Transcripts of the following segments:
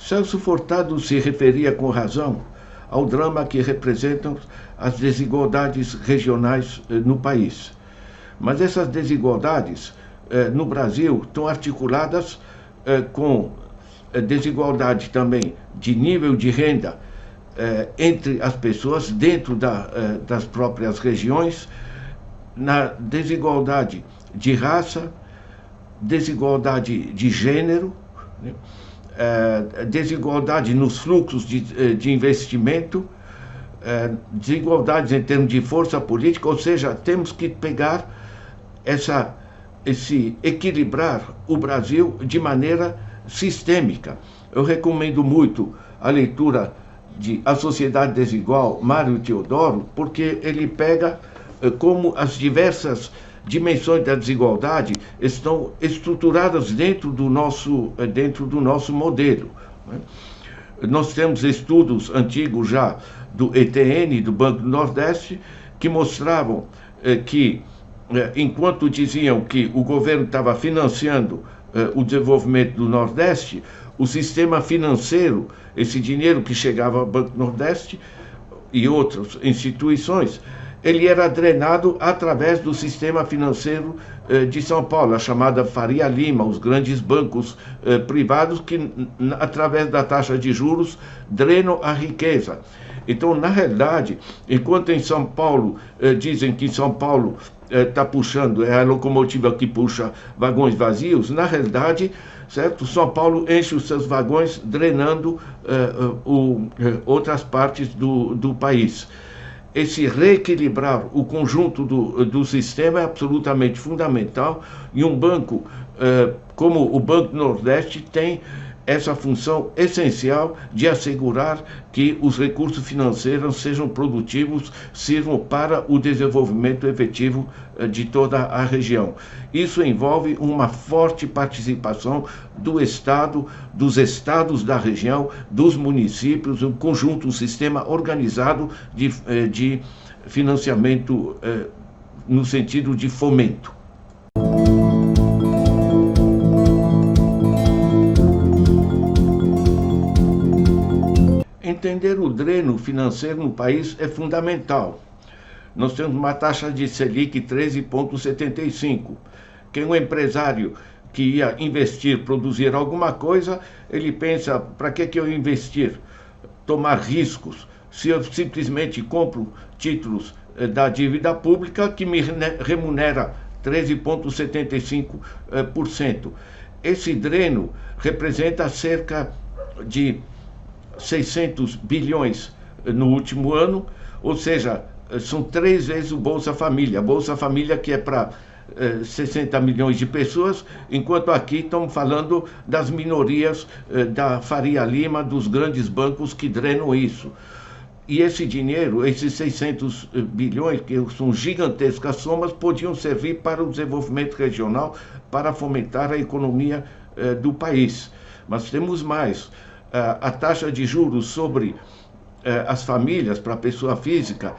Celso Furtado se referia com razão ao drama que representam as desigualdades regionais no país. Mas essas desigualdades no Brasil estão articuladas com desigualdade também de nível de renda entre as pessoas dentro das próprias regiões, na desigualdade de raça, desigualdade de gênero, né? Desigualdade nos fluxos de investimento, desigualdades em termos de força política, ou seja, temos que pegar equilibrar o Brasil de maneira sistêmica. Eu recomendo muito a leitura de A Sociedade Desigual, Mário Teodoro, porque ele pega como as diversas dimensões da desigualdade estão estruturadas dentro do nosso modelo, né? Nós temos estudos antigos já do ETN, do Banco do Nordeste, que mostravam que, enquanto diziam que o governo estava financiando o desenvolvimento do Nordeste, o sistema financeiro, esse dinheiro que chegava ao Banco do Nordeste e outras instituições, ele era drenado através do sistema financeiro de São Paulo, a chamada Faria Lima, os grandes bancos privados que, através da taxa de juros, drenam a riqueza. Então, na realidade, enquanto em São Paulo dizem que São Paulo está puxando, é a locomotiva que puxa vagões vazios, na realidade, certo? São Paulo enche os seus vagões drenando outras partes do país. Esse reequilibrar o conjunto do sistema é absolutamente fundamental, e um banco como o Banco do Nordeste tem essa função essencial de assegurar que os recursos financeiros sejam produtivos, sirvam para o desenvolvimento efetivo de toda a região. Isso envolve uma forte participação do Estado, dos estados da região, dos municípios, um conjunto, um sistema organizado de financiamento no sentido de fomento. Entender o dreno financeiro no país é fundamental. Nós temos uma taxa de Selic 13,75. Quem é um empresário que ia investir, produzir alguma coisa, ele pensa, para que eu investir? Tomar riscos. Se eu simplesmente compro títulos da dívida pública que me remunera 13,75%. Esse dreno representa cerca de 600 bilhões no último ano, ou seja, são 3 vezes o Bolsa Família. Bolsa Família que é para 60 milhões de pessoas, enquanto aqui estamos falando das minorias da Faria Lima, dos grandes bancos que drenam isso. E esse dinheiro, esses 600 bilhões, que são gigantescas somas, podiam servir para o desenvolvimento regional, para fomentar a economia do país. Mas temos mais. A taxa de juros sobre as famílias, para a pessoa física,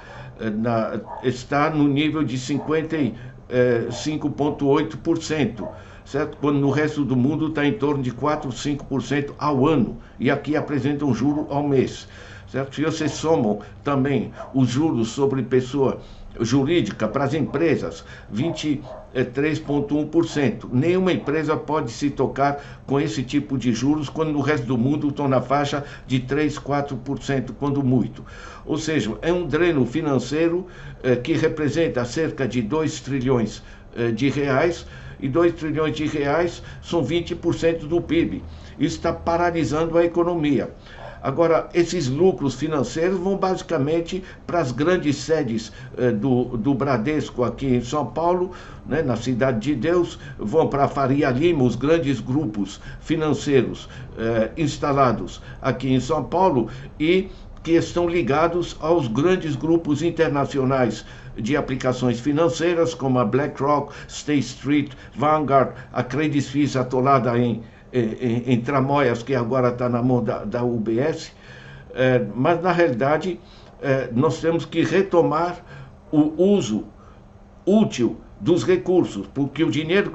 está no nível de 55,8%, certo? Quando no resto do mundo está em torno de 4, 5% ao ano, e aqui apresenta um juro ao mês, certo? Se vocês somam também os juros sobre pessoa jurídica para as empresas, 23,1%. Nenhuma empresa pode se tocar com esse tipo de juros, quando no resto do mundo estão na faixa de 3, 4%, quando muito. Ou seja, é um dreno financeiro que representa cerca de 2 trilhões de reais, e 2 trilhões de reais são 20% do PIB. Isso está paralisando a economia. Agora, esses lucros financeiros vão basicamente para as grandes sedes do Bradesco aqui em São Paulo, né, na Cidade de Deus, vão para a Faria Lima, os grandes grupos financeiros instalados aqui em São Paulo, e que estão ligados aos grandes grupos internacionais de aplicações financeiras, como a BlackRock, State Street, Vanguard, a Credit Suisse atolada em tramóias, que agora está na mão da UBS. Mas, na realidade, nós temos que retomar o uso útil dos recursos, porque o dinheiro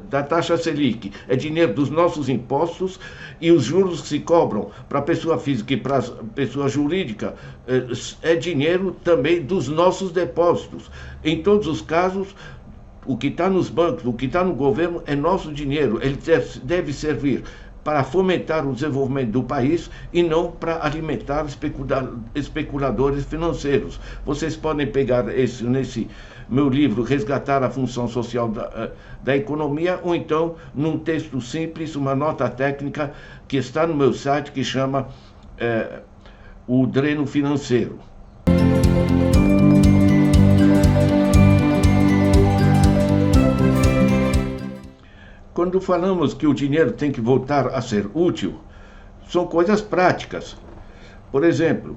da taxa Selic é dinheiro dos nossos impostos, e os juros que se cobram para a pessoa física e para a pessoa jurídica é dinheiro também dos nossos depósitos. Em todos os casos, o que está nos bancos, o que está no governo é nosso dinheiro. Ele deve servir para fomentar o desenvolvimento do país e não para alimentar especuladores financeiros. Vocês podem pegar nesse meu livro, Resgatar a Função Social da Economia, ou então num texto simples, uma nota técnica que está no meu site, que chama O Dreno Financeiro. Quando falamos que o dinheiro tem que voltar a ser útil, são coisas práticas. Por exemplo,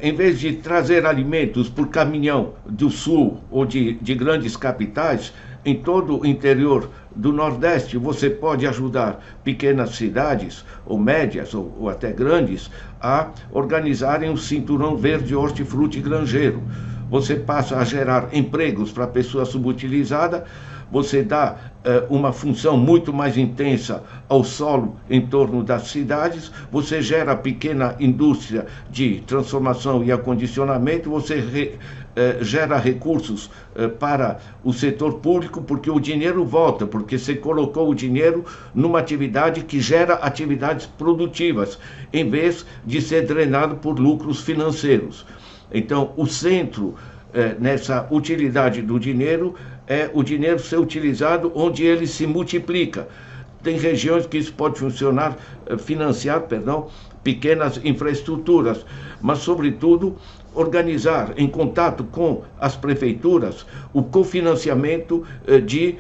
em vez de trazer alimentos por caminhão do sul ou de grandes capitais, em todo o interior do Nordeste, você pode ajudar pequenas cidades, ou médias, ou até grandes, a organizarem um cinturão verde hortifruti granjeiro. Você passa a gerar empregos para a pessoa subutilizada, você dá uma função muito mais intensa ao solo em torno das cidades, você gera pequena indústria de transformação e acondicionamento, você gera recursos para o setor público, porque o dinheiro volta, porque você colocou o dinheiro numa atividade que gera atividades produtivas, em vez de ser drenado por lucros financeiros. Então, o centro nessa utilidade do dinheiro é o dinheiro ser utilizado onde ele se multiplica. Tem regiões que isso pode financiar pequenas infraestruturas, mas, sobretudo, organizar, em contato com as prefeituras, o cofinanciamento de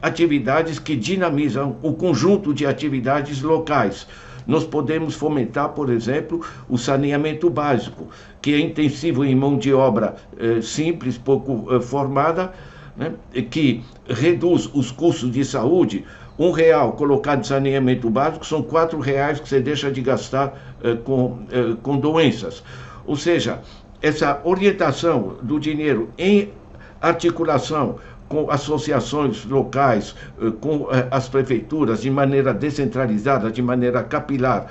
atividades que dinamizam o conjunto de atividades locais. Nós podemos fomentar, por exemplo, o saneamento básico, que é intensivo em mão de obra simples, pouco formada, né, que reduz os custos de saúde. R$1 colocado em saneamento básico são R$4 que você deixa de gastar com doenças. Ou seja, essa orientação do dinheiro em articulação com associações locais, com as prefeituras, de maneira descentralizada, de maneira capilar,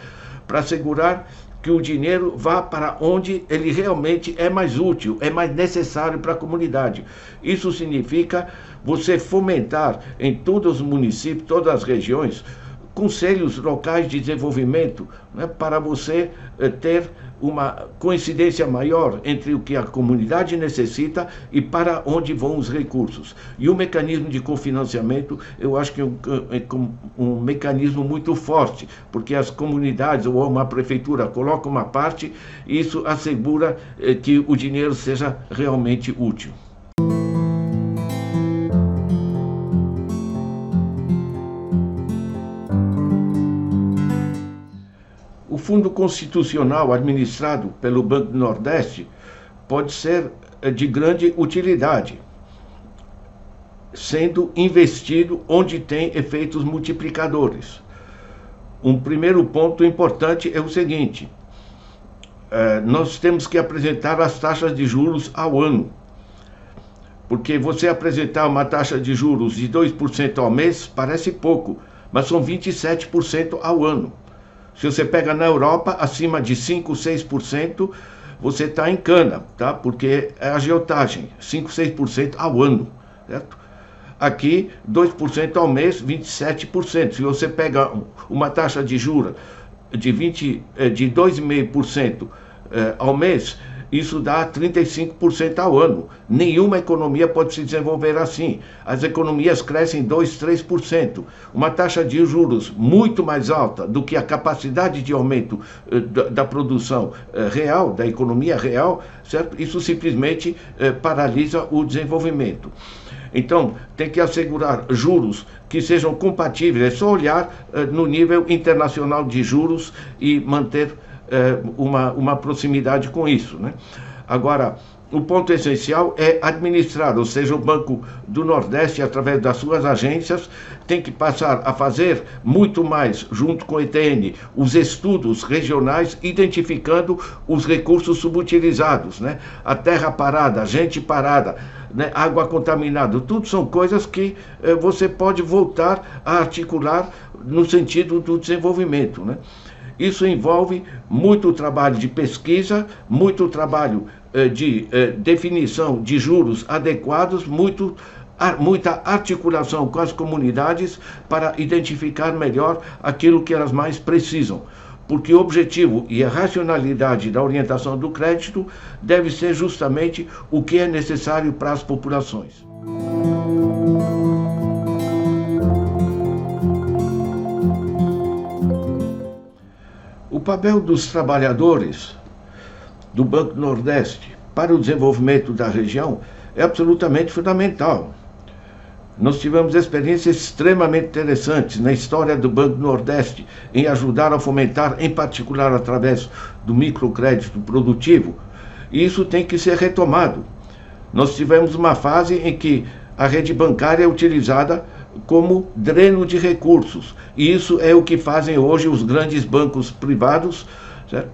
para assegurar que o dinheiro vá para onde ele realmente é mais útil, é mais necessário para a comunidade. Isso significa você fomentar em todos os municípios, todas as regiões, conselhos locais de desenvolvimento, né, para você ter uma coincidência maior entre o que a comunidade necessita e para onde vão os recursos. E o mecanismo de cofinanciamento, eu acho que é um mecanismo muito forte, porque as comunidades ou uma prefeitura colocam uma parte, e isso assegura que o dinheiro seja realmente útil. O Fundo Constitucional administrado pelo Banco do Nordeste pode ser de grande utilidade, sendo investido onde tem efeitos multiplicadores. Um primeiro ponto importante é o seguinte: nós temos que apresentar as taxas de juros ao ano, porque você apresentar uma taxa de juros de 2% ao mês parece pouco, mas são 27% ao ano. Se você pega na Europa, acima de 5%, 6%, você está em cana, tá? Porque é agiotagem, 5%, 6% ao ano, certo? Aqui, 2% ao mês, 27%. Se você pega uma taxa de juros de 2,5% ao mês, isso dá 35% ao ano. Nenhuma economia pode se desenvolver assim. As economias crescem 2%, 3%. Uma taxa de juros muito mais alta do que a capacidade de aumento da produção real, da economia real, certo? Isso simplesmente paralisa o desenvolvimento. Então, tem que assegurar juros que sejam compatíveis. É só olhar no nível internacional de juros e manter uma proximidade com isso, né? Agora, o ponto essencial é administrar, ou seja, o Banco do Nordeste, através das suas agências, tem que passar a fazer muito mais, junto com o ETN, os estudos regionais, identificando os recursos subutilizados, né? A terra parada, a gente parada, né? Água contaminada, tudo são coisas que você pode voltar a articular no sentido do desenvolvimento, né? Isso envolve muito trabalho de pesquisa, muito trabalho de definição de juros adequados, muita articulação com as comunidades para identificar melhor aquilo que elas mais precisam. Porque o objetivo e a racionalidade da orientação do crédito deve ser justamente o que é necessário para as populações. O papel dos trabalhadores do Banco do Nordeste para o desenvolvimento da região é absolutamente fundamental. Nós tivemos experiências extremamente interessantes na história do Banco do Nordeste em ajudar a fomentar, em particular através do microcrédito produtivo, e isso tem que ser retomado. Nós tivemos uma fase em que a rede bancária é utilizada como dreno de recursos, e isso é o que fazem hoje os grandes bancos privados, certo?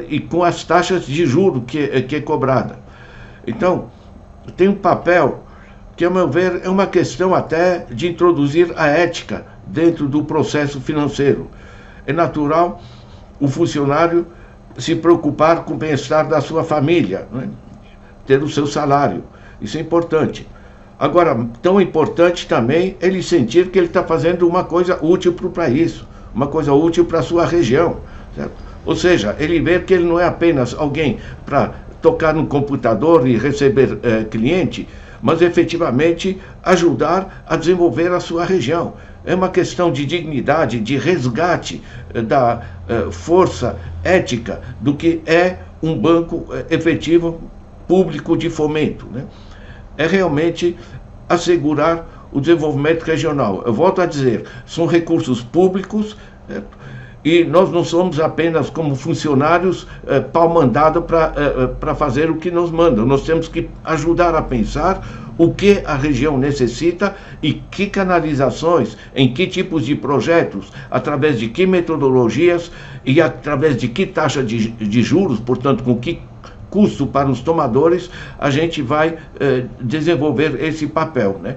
E com as taxas de juros que é cobrada. Então, tem um papel que, a meu ver, é uma questão até de introduzir a ética dentro do processo financeiro. É natural o funcionário se preocupar com o bem-estar da sua família, né? Ter o seu salário, isso é importante. Agora, tão importante também ele sentir que ele está fazendo uma coisa útil para o país, uma coisa útil para a sua região, certo? Ou seja, ele ver que ele não é apenas alguém para tocar no computador e receber cliente, mas efetivamente ajudar a desenvolver a sua região. É uma questão de dignidade, de resgate da força ética do que é um banco efetivo público de fomento, né? É realmente assegurar o desenvolvimento regional. Eu volto a dizer, são recursos públicos, certo? E nós não somos apenas como funcionários pau mandado para fazer o que nos mandam. Nós temos que ajudar a pensar o que a região necessita e que canalizações, em que tipos de projetos, através de que metodologias e através de que taxa de juros, portanto, com que custo para os tomadores, a gente vai desenvolver esse papel, né?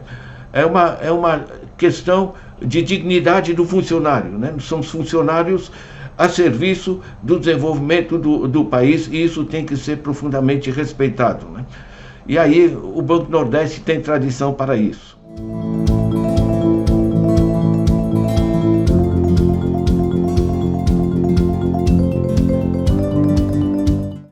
É uma questão de dignidade do funcionário, né? Somos funcionários a serviço do desenvolvimento do país, e isso tem que ser profundamente respeitado, né? E aí o Banco do Nordeste tem tradição para isso.